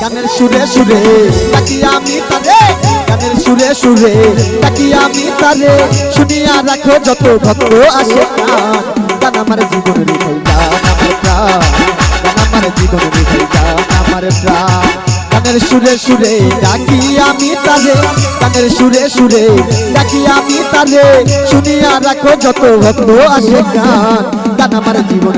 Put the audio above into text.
গানের সুরে সুরে ডাকি আমি তারে, গানের সুরে সুরে ডাকি আমি তারে, শুনিয়া রাখো যত ভক্ত আসে গান। গান আমার জীবনের গান আমার প্রাণ, গান আমার জীবনের গান আমার প্রাণ। গানের সুরে সুরে ডাকি আমি তারে, গানের সুরে সুরে ডাকি আমি তারে, শুনিয়া রাখো যত ভক্ত আসে গান। গান আমার জীবন